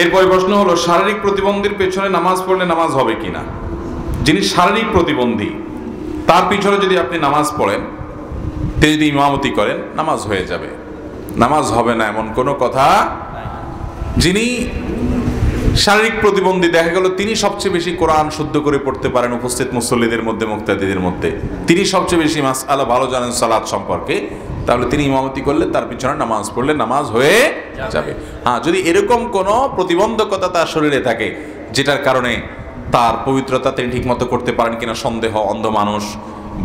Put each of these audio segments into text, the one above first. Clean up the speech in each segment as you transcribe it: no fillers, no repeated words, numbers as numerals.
এরপরে প্রশ্ন হলো, শারীরিক প্রতিবন্ধীর পেছনে নামাজ পড়লে নামাজ হবে কিনা? যিনি শারীরিক প্রতিবন্ধী তার পিছনে যদি আপনি নামাজ পড়েন, তিনি যদি ইমামতি করেন, নামাজ হয়ে যাবে, নামাজ হবে না এমন কোনো কথা। যিনি শারীরিক প্রতিবন্ধী, দেখা গেল তিনি সবচেয়ে বেশি কোরআন শুদ্ধ করে পড়তে পারেন উপস্থিত মুসল্লিদের মধ্যে, মুক্তাদিদের মধ্যে, তিনি সবচেয়ে বেশি মাসআলা ভালো জানেন সালাত সম্পর্কে, তাহলে তিনি ইমামতি করলে তার পিছনে নামাজ পড়লে নামাজ হয়ে যাবে। হ্যাঁ, যদি এরকম কোনো প্রতিবন্ধকতা তার শরীরে থাকে যেটার কারণে তার পবিত্রতা তিনি ঠিকমতো করতে পারেন কিনা সন্দেহ, অন্ধ মানুষ,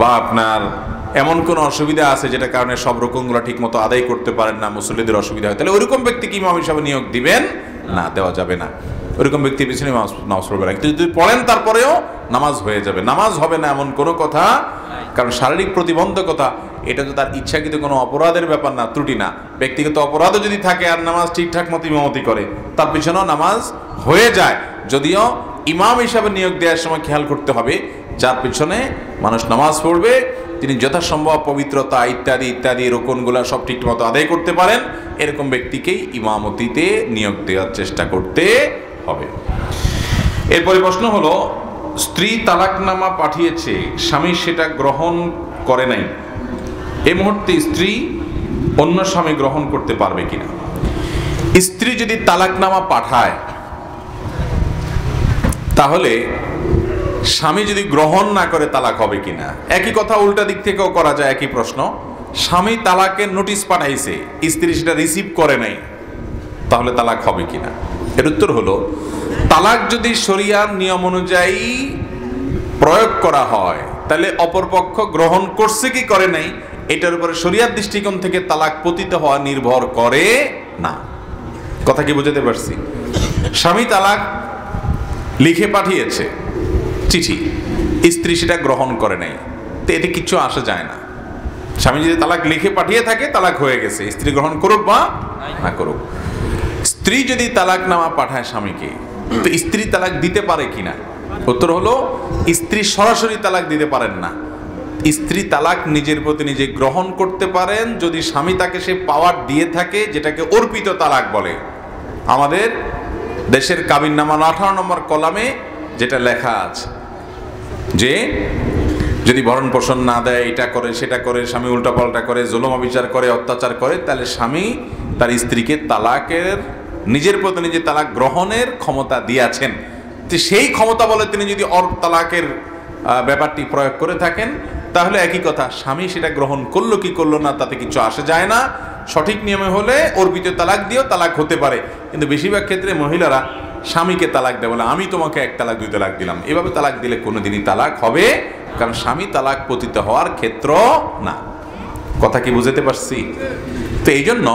বা আপনার এমন কোনো অসুবিধা আছে যেটার কারণে সব রকমগুলো ঠিকমতো আদায় করতে পারেন না, মুসল্লিদের অসুবিধা হয়, তাহলে ওইরকম ব্যক্তিকে ইমাম হিসাবে নিয়োগ দিবেন না, দেওয়া যাবে না। ওইরকম ব্যক্তির পিছনে নামাজ পড়বে না। কিন্তু যদি পড়েন তারপরেও নামাজ হয়ে যাবে, নামাজ হবে না এমন কোনো কথা। কারণ শারীরিক প্রতিবন্ধকতা এটা তো তার ইচ্ছাকৃত কোনো অপরাধের ব্যাপার না, ত্রুটি না। ব্যক্তিগত অপরাধও যদি থাকে আর নামাজ ঠিকঠাক মতো ইমামতি করে, তার পিছনেও নামাজ হয়ে যায়। যদিও ইমাম হিসাবে নিয়োগ দেওয়ার সময় খেয়াল করতে হবে, যার পিছনে মানুষ নামাজ পড়বে তিনি যথাসম্ভব পবিত্রতা ইত্যাদি ইত্যাদি রোকনগুলা সব ঠিকমতো আদায় করতে পারেন, এরকম ব্যক্তিকেই ইমামতিতে নিয়োগ দেওয়ার চেষ্টা করতে হবে। এরপরে প্রশ্ন হলো, স্ত্রী তালাকনামা পাঠিয়েছে, স্বামী সেটা গ্রহণ করে নাই, এই মুহূর্তে স্ত্রী অন্য স্বামী গ্রহণ করতে পারবে কিনা? স্ত্রী যদি তালাকনামা পাঠায় তাহলে স্বামী যদি গ্রহণ না করে তালাক হবে কিনা? একই কথা উল্টা দিক থেকেও করা যায়, একই প্রশ্ন। স্বামী তালাকের নোটিশ পাঠাইছে, স্ত্রী সেটা রিসিভ করে নাই, তাহলে তালাক হবে কিনা? এর উত্তর হলো, তালাক যদি শরিয়ার নিয়ম অনুযায়ী প্রয়োগ করা হয় তাহলে অপরপক্ষ গ্রহণ করছে কি করে নাই এটার উপরে শরিয়ার দৃষ্টিকোণ থেকে তালাক পতিত হওয়া নির্ভর করে না। কথা কি বুঝাতে পারছি? স্বামী তালাক লিখে পাঠিয়েছে চিঠি, স্ত্রী সেটা গ্রহণ করে নাই, তো এতে কিচ্ছু আসা যায় না। স্বামী যদি তালাক লিখে পাঠিয়ে থাকে তালাক হয়ে গেছে, স্ত্রী গ্রহণ করুক বা না করুক। স্ত্রী যদি তালাকনামা পাঠায় স্বামীকে, তো স্ত্রী তালাক দিতে পারে কিনা? উত্তর হলো, স্ত্রী সরাসরি তালাক দিতে পারেন না। স্ত্রী তালাক নিজের প্রতি নিজে গ্রহণ করতে পারেন যদি স্বামী তাকে সে পাওয়ার দিয়ে থাকে, যেটাকে অর্পিত তালাক বলে। আমাদের দেশের কাবিননামা 18 নম্বর কলামে যেটা লেখা আছে যে যদি ভরণ পোষণ না দেয়, এটা করে সেটা করে, স্বামী উল্টাপাল্টা করে, জুলুম বিচার করে, অত্যাচার করে, তাহলে স্বামী তার স্ত্রীকে তালাকের নিজের প্রতি নিজে তালাক গ্রহণের ক্ষমতা দিয়েছেন। তো সেই ক্ষমতা বলে তিনি যদি তালাকের ব্যাপারটি প্রয়োগ করে থাকেন, তাহলে একই কথা, স্বামী সেটা গ্রহণ করলো কি করলো না তাতে কিছু আসে যায় না। সঠিক নিয়মে হলে অর্পিত তালাক দিয়েও তালাক হতে পারে, কিন্তু বেশিরভাগ ক্ষেত্রে মহিলারা স্বামীকে তালাক দেয়, বলে আমি তোমাকে 1 তালাক 2 তালাক দিলাম। এভাবে তালাক দিলে কোনোদিনই তালাক হবে, কারণ স্বামী তালাক পতিত হওয়ার ক্ষেত্র না। কথা কি বুঝতে পারছি? তো এই জন্য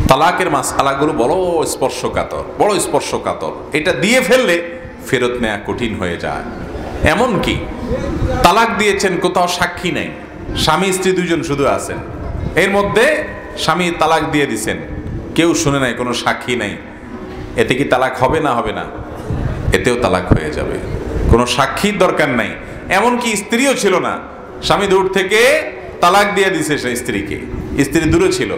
তালাকের মাসআলাগুলো বড় স্পর্শকাতর। এটা দিয়ে ফেললে ফেরত নেওয়া কঠিন হয়ে যায়। এমনকি তালাক দিয়েছেন, কোথাও সাক্ষী নেই, স্বামী স্ত্রী 2 জন শুধু আছেন, এর মধ্যে স্বামী তালাক দিয়ে দিছেন, কেউ শুনে নাই, কোনো সাক্ষী নাই, এতে কি তালাক হবে না? হবে না, এতেও তালাক হয়ে যাবে, কোনো সাক্ষীর দরকার নাই। এমনকি স্ত্রীও ছিল না, স্বামী দূর থেকে তালাক দিয়ে দিছে সেই স্ত্রীকে, স্ত্রী দূরে ছিল,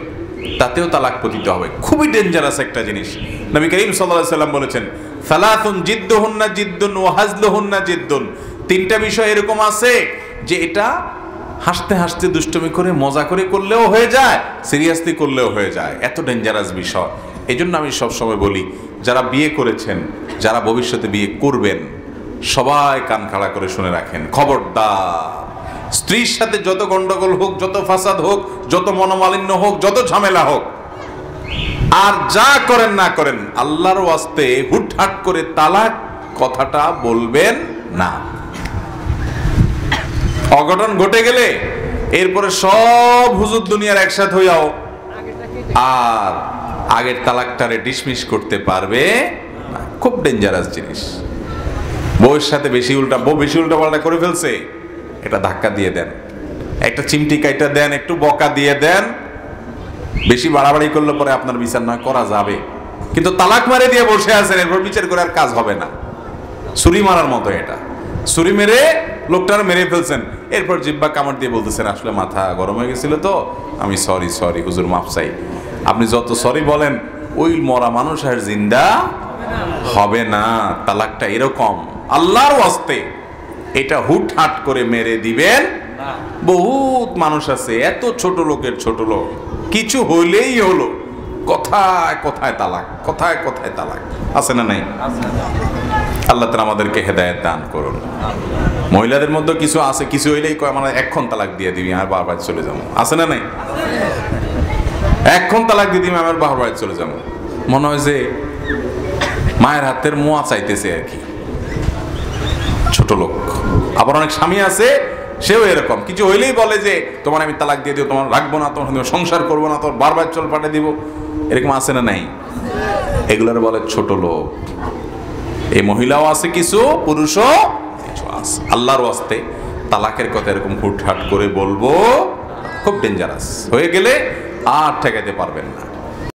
তাতেও তালাক পতিত হবে। খুবই ডেঞ্জারাস একটা জিনিস। নবী করিম সাল্লাল্লাহু আলাইহি সাল্লাম বলেছেন, সালাতুন জিদ্দুহুন্না জিদ্দুন ওয়া হাজলুহুন্না জিদ্দুন। 3টা বিষয় এরকম আছে যে এটা হাসতে হাসতে দুষ্টুমি করে মজা করে করলেও হয়ে যায়, সিরিয়াসলি করলেও হয়ে যায়, এত ডেঞ্জারাস বিষয়। এই জন্য আমি সবসময় বলি, যারা বিয়ে করেছেন, যারা ভবিষ্যতে বিয়ে করবেন, সবাই কান খাড়া করে শুনে রাখেন, খবরদার, স্ত্রীর সাথে যত গন্ডগোল হোক, যত ফাসাদ হোক, যত মনোমালিন্য হোক, যত ঝামেলা হোক, আর যা করেন না করেন, আল্লাহর ওয়াস্তে হুটহাট করে তালাক কথাটা বলবেন না। অঘটন ঘটে গেলে এরপরে সব হুজুর দুনিয়ার একসাথে হইয়াও আর আগের তালাকটারে ডিসমিস করতে পারবে না। খুব ডেঞ্জারাস জিনিস। বউয়ের সাথে বেশি উল্টা পাল্টা করে ফেলছে, এটা ধাক্কা দিয়ে দেন, একটা চিমটি কাইটা দেন, একটু বকা দিয়ে দেন। বেশি বাড়াবাড়ি করলে পরে আপনার বিচার না করা যাবে, কিন্তু তালাক মারে দিয়ে বসে আছেন, এরপর বিচার করে আর কাজ হবে না। ছুরি মারার মতো এটা, ছুরি মেরে লোকটার মেরে ফেলছেন, এরপর জিব্বা কামড় দিয়ে বলতেছেন আসলে মাথা গরম হয়ে গেছিল তো, আমি সরি হুজুর মাফ চাই। আপনি যত সরি বলেন ওই মরা মানুষ আর জিন্দা হবে না। তালাকটা এরকম, আল্লাহর ওয়াস্তে এটা হুটহাট করে মেরে দিবেন। বহুত মানুষ আছে এত ছোট লোকের ছোট লোক, কিছু হইলেই হলো কথায় কথায় তালাক, কথায় কথায় তালাক, আছে না নাই? আল্লাহ তাআলা আমাদেরকে হেদায়েত দান করুন। মহিলাদের মধ্যে কিছু আছে, কিছু হইলেই কয় মানে এক্ষণ তালাক দিয়ে দিবি, আর বারবার চলে যাবো, আছে না নাই? এক্ষণ তালাক দিয়ে দিবি, আমার বারবার চলে যাবো। মনে হয় যে মায়ের হাতের মোয়া চাইতেছে আর কি, ছোট লোক। আবার অনেক স্বামী আছে, সেও এরকম, কিছু হইলেই বলে যে তোমার আমি তালাক দিয়ে দিব, তোমার রাখবো না, তোমার সংসার করবো না, তোমার বারবার চল পাঠিয়ে দিব, এরকম আছে না নাই? এগুলোর বলে ছোট লোক। এই মহিলাও আছে কিছু, পুরুষও কিছু আছে। আল্লাহর ওয়াস্তে তালাকের কথা এরকম হুটহাট করে বলবো খুব ডেঞ্জারাস, হয়ে গেলে আর ঠেকাইতে পারবেন না।